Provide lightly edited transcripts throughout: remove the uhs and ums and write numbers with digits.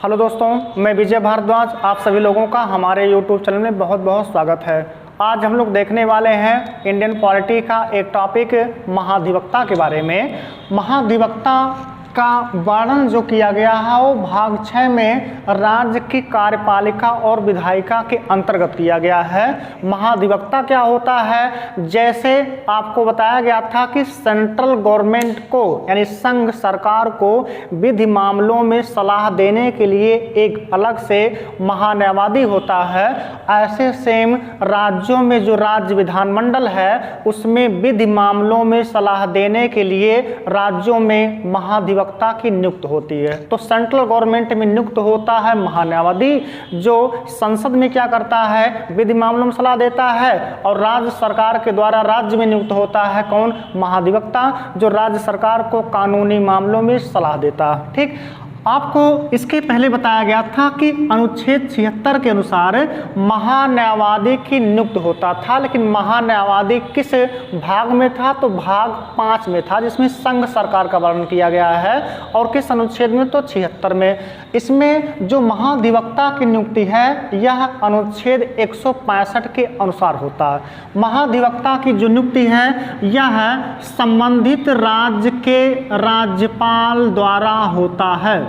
Hello दोस्तों, मैं विजय भारद्वाज। आप सभी लोगों का हमारे YouTube चैनल में बहुत बहुत स्वागत है। आज हम लोग देखने वाले हैं इंडियन पॉलिटी का एक टॉपिक महाधिवक्ता के बारे में। महाधिवक्ता का वर्णन जो किया गया है वो भाग 6 में राज्य की कार्यपालिका और विधायिका के अंतर्गत किया गया है। महाधिवक्ता क्या होता है, जैसे आपको बताया गया था कि सेंट्रल गवर्नमेंट को यानी संघ सरकार को विधि मामलों में सलाह देने के लिए एक अलग से महान्यायवादी होता है, ऐसे सेम राज्यों में जो राज्य विधानमंडल है उसमें विधि मामलों में सलाह देने के लिए राज्यों में महाधिवक्ता की नियुक्त होती है। तो सेंट्रल गवर्नमेंट में नियुक्त होता है महान्यायवादी, जो संसद में क्या करता है, विधि मामलों में सलाह देता है, और राज्य सरकार के द्वारा राज्य में नियुक्त होता है कौन, महाधिवक्ता, जो राज्य सरकार को कानूनी मामलों में सलाह देता है। ठीक, आपको इसके पहले बताया गया था कि अनुच्छेद 76 के अनुसार महान्यायवादी की नियुक्त होता था, लेकिन महान्यायवादी किस भाग में था, तो भाग 5 में था, जिसमें संघ सरकार का वर्णन किया गया है। और किस अनुच्छेद में, तो 76 में। इसमें जो महाधिवक्ता की नियुक्ति है यह अनुच्छेद 165 के अनुसार होता है। महाधिवक्ता की जो नियुक्ति है यह संबंधित राज्य के राज्यपाल द्वारा होता है।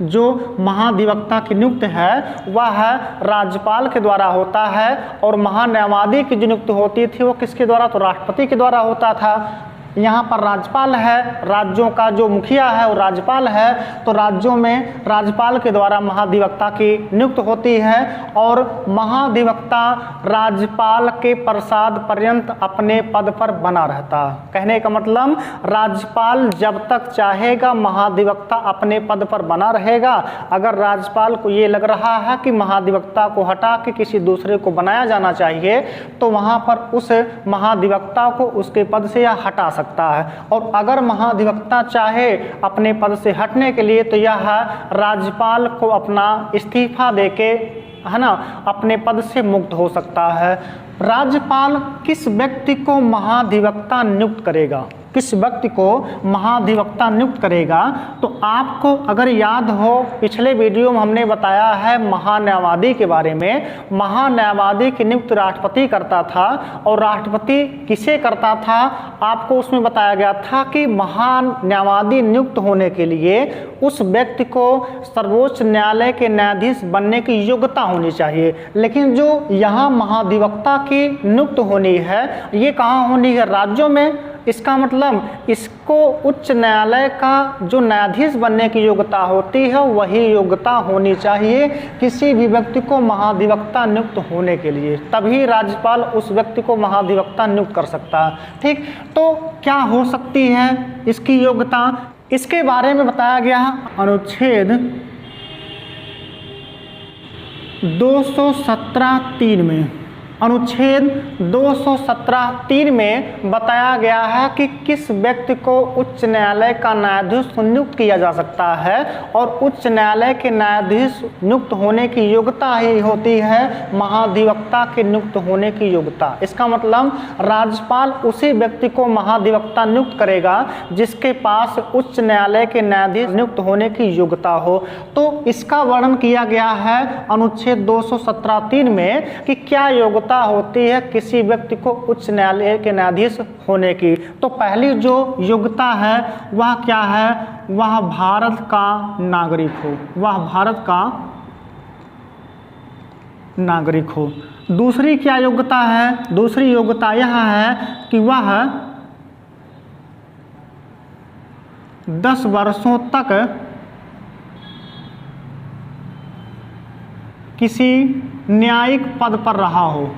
जो महाधिवक्ता की नियुक्ति है वह राज्यपाल के द्वारा होता है, और महान्यायवादी की जो नियुक्ति होती थी वो किसके द्वारा, तो राष्ट्रपति के द्वारा होता था। यहाँ पर राज्यपाल है, राज्यों का जो मुखिया है वो राज्यपाल है, तो राज्यों में राज्यपाल के द्वारा महाधिवक्ता की नियुक्त होती है। और महाधिवक्ता राज्यपाल के प्रसाद पर्यंत अपने पद पर बना रहता है। कहने का मतलब राज्यपाल जब तक चाहेगा महाधिवक्ता अपने पद पर बना रहेगा। अगर राज्यपाल को ये लग रहा है कि महाधिवक्ता को हटा के किसी दूसरे को बनाया जाना चाहिए, तो वहाँ पर उस महाधिवक्ता को उसके पद से यह हटा सकता है। और अगर महाधिवक्ता चाहे अपने पद से हटने के लिए, तो यह राज्यपाल को अपना इस्तीफा देके, है ना, अपने पद से मुक्त हो सकता है। राज्यपाल किस व्यक्ति को महाधिवक्ता नियुक्त करेगा, किस व्यक्ति को महाधिवक्ता नियुक्त करेगा, तो आपको अगर याद हो पिछले वीडियो में हमने बताया है महान्यायवादी के बारे में। महान्यायवादी की नियुक्ति राष्ट्रपति करता था, और राष्ट्रपति किसे करता था, आपको उसमें बताया गया था कि महान्यायवादी नियुक्त होने के लिए उस व्यक्ति को सर्वोच्च न्यायालय के न्यायाधीश बनने की योग्यता होनी चाहिए। लेकिन जो यहाँ महाधिवक्ता की नियुक्त होनी है ये कहाँ होनी है, राज्यों में। इसका मतलब इसको उच्च न्यायालय का जो न्यायाधीश बनने की योग्यता होती है वही योग्यता होनी चाहिए किसी भी व्यक्ति को महाधिवक्ता नियुक्त होने के लिए, तभी राज्यपाल उस व्यक्ति को महाधिवक्ता नियुक्त कर सकता है। ठीक, तो क्या हो सकती है इसकी योग्यता, इसके बारे में बताया गया है अनुच्छेद 217(3) में। अनुच्छेद 217(3) में बताया गया है कि किस व्यक्ति को उच्च न्यायालय का न्यायाधीश नियुक्त किया जा सकता है, और उच्च न्यायालय के न्यायाधीश नियुक्त होने की योग्यता ही होती है महाधिवक्ता के नियुक्त होने की योग्यता। इसका मतलब राज्यपाल उसी व्यक्ति को महाधिवक्ता नियुक्त करेगा जिसके पास उच्च न्यायालय के न्यायाधीश नियुक्त होने की योग्यता हो। तो इसका वर्णन किया गया है अनुच्छेद 217(3) में कि क्या योग्यता होती है किसी व्यक्ति को उच्च न्यायालय के न्यायाधीश होने की। तो पहली जो योग्यता है वह क्या है, वह भारत का नागरिक हो, वह भारत का नागरिक हो। दूसरी क्या योग्यता है, दूसरी योग्यता यह है कि वह 10 वर्षों तक किसी न्यायिक पद पर रहा हो,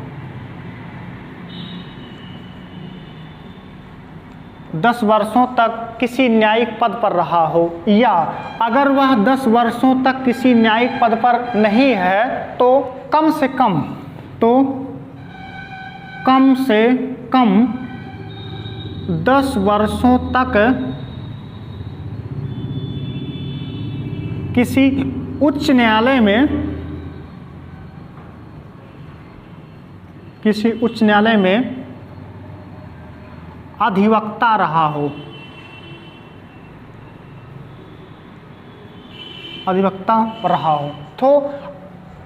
10 वर्षों तक किसी न्यायिक पद पर रहा हो, या अगर वह 10 वर्षों तक किसी न्यायिक पद पर नहीं है तो कम से कम 10 वर्षों तक किसी उच्च न्यायालय में अधिवक्ता रहा हो, अधिवक्ता रहा हो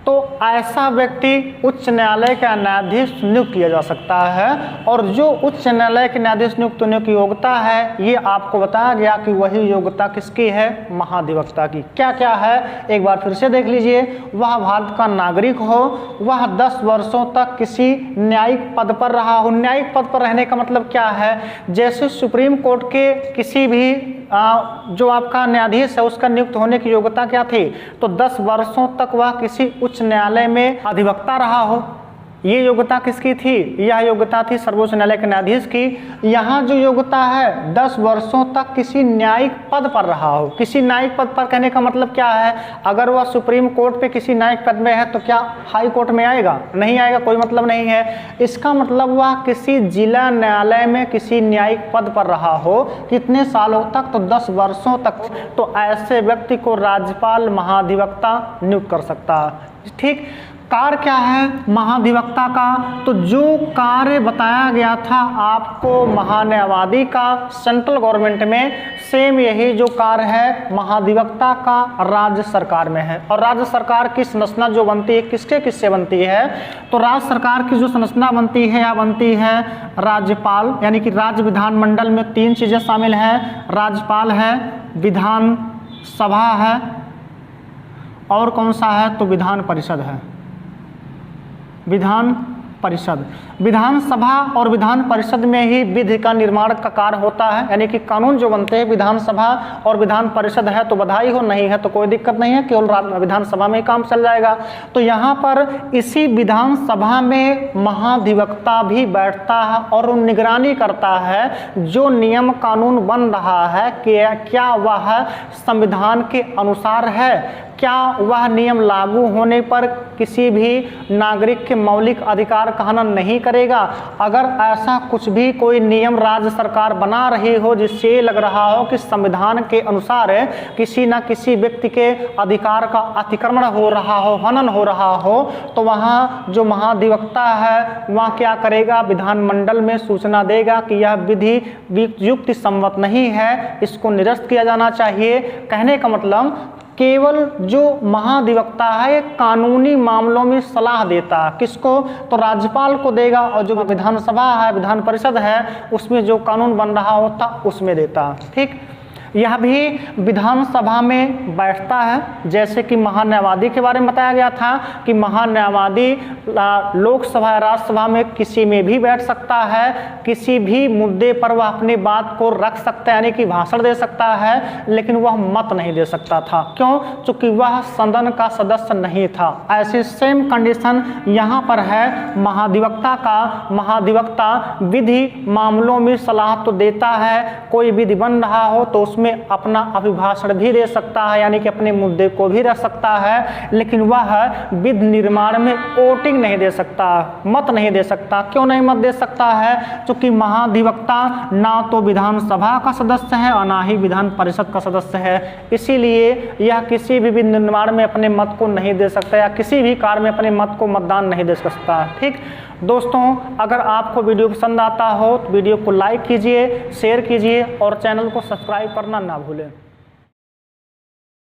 तो ऐसा व्यक्ति उच्च न्यायालय का न्यायाधीश नियुक्त किया जा सकता है। और जो उच्च न्यायालय के न्यायाधीश नियुक्त होने की योग्यता है, ये आपको बताया गया कि वही योग्यता किसकी है, महाधिवक्ता की। क्या क्या है एक बार फिर से देख लीजिए। वह भारत का नागरिक हो, वह 10 वर्षों तक किसी न्यायिक पद पर रहा हो। न्यायिक पद पर रहने का मतलब क्या है, जैसे सुप्रीम कोर्ट के किसी भी जो आपका न्यायाधीश है उसका नियुक्त होने की योग्यता क्या थी, तो 10 वर्षों तक वह किसी उच्च न्यायालय में अधिवक्ता रहा हो। ये योग्यता किसकी थी, यह योग्यता थी सर्वोच्च न्यायालय के न्यायाधीश की। यहाँ जो योग्यता है 10 वर्षों तक किसी न्यायिक पद पर रहा हो। किसी न्यायिक पद पर कहने का मतलब क्या है, अगर वह सुप्रीम कोर्ट पे किसी न्यायिक पद में है तो क्या हाई कोर्ट में आएगा, नहीं आएगा, कोई मतलब नहीं है। इसका मतलब वह किसी जिला न्यायालय में किसी न्यायिक पद पर रहा हो, कितने सालों तक, तो 10 वर्षों तक। तो ऐसे व्यक्ति को राज्यपाल महाधिवक्ता नियुक्त कर सकता है। ठीक, कार्य क्या है महाधिवक्ता का, तो जो कार्य बताया गया था आपको महान्यायवादी का सेंट्रल गवर्नमेंट में, सेम यही जो कार्य है महाधिवक्ता का राज्य सरकार में है। और राज्य सरकार की संरचना जो बनती है किसके किससे बनती है, तो राज्य सरकार की जो संरचना बनती है या बनती है राज्यपाल, यानी कि राज्य विधानमंडल में 3 चीज़ें शामिल हैं, राज्यपाल है, विधान सभा है, और कौन सा है, तो विधान परिषद है। विधान परिषद, विधानसभा और विधान परिषद में ही विधि का निर्माण का कार्य होता है, यानी कि कानून जो बनते हैं विधानसभा और विधान परिषद है तो बधाई हो, नहीं है तो कोई दिक्कत नहीं है, केवल विधानसभा में ही काम चल जाएगा। तो यहाँ पर इसी विधानसभा में महाधिवक्ता भी बैठता है और निगरानी करता है जो नियम कानून बन रहा है क्या वह संविधान के अनुसार है, क्या वह नियम लागू होने पर किसी भी नागरिक के मौलिक अधिकार का हनन नहीं करेगा। अगर ऐसा कुछ भी कोई नियम राज्य सरकार बना रही हो जिससे लग रहा हो कि संविधान के अनुसार किसी न किसी व्यक्ति के अधिकार का अतिक्रमण हो रहा हो, हनन हो रहा हो, तो वहाँ जो महाधिवक्ता है वह क्या करेगा, विधानमंडल में सूचना देगा कि यह विधि युक्ति सम्मत नहीं है, इसको निरस्त किया जाना चाहिए। कहने का मतलब केवल जो महाधिवक्ता है कानूनी मामलों में सलाह देता है, किसको, तो राज्यपाल को देगा, और जो विधानसभा है विधान परिषद है उसमें जो कानून बन रहा होता उसमें देता। ठीक, यह भी विधानसभा में बैठता है। जैसे कि महान्यायवादी के बारे में बताया गया था कि महान्यायवादी लोकसभा राज्यसभा में किसी में भी बैठ सकता है, किसी भी मुद्दे पर वह अपनी बात को रख सकता है, यानी कि भाषण दे सकता है, लेकिन वह मत नहीं दे सकता था। क्यों, चूंकि वह सदन का सदस्य नहीं था। ऐसी सेम कंडीशन यहाँ पर है महाधिवक्ता का। महाधिवक्ता विधि मामलों में सलाह तो देता है, कोई विधि बन रहा हो तो उसमें अपना अभिभाषण भी दे सकता है, यानी कि अपने मुद्दे को भी रख सकता है, लेकिन वह विधि निर्माण में वोटिंग नहीं दे सकता, मत नहीं दे सकता। क्यों नहीं मत दे सकता है, क्योंकि महाधिवक्ता ना तो विधानसभा का सदस्य है और ना ही विधान परिषद का सदस्य है। इसीलिए यह किसी भी विधि निर्माण में अपने मत को नहीं दे सकता या किसी भी कार्य में अपने मत को मतदान नहीं दे सकता। ठीक दोस्तों, अगर आपको वीडियो पसंद आता हो तो वीडियो को लाइक कीजिए, शेयर कीजिए और चैनल को सब्सक्राइब करना ना भूलें।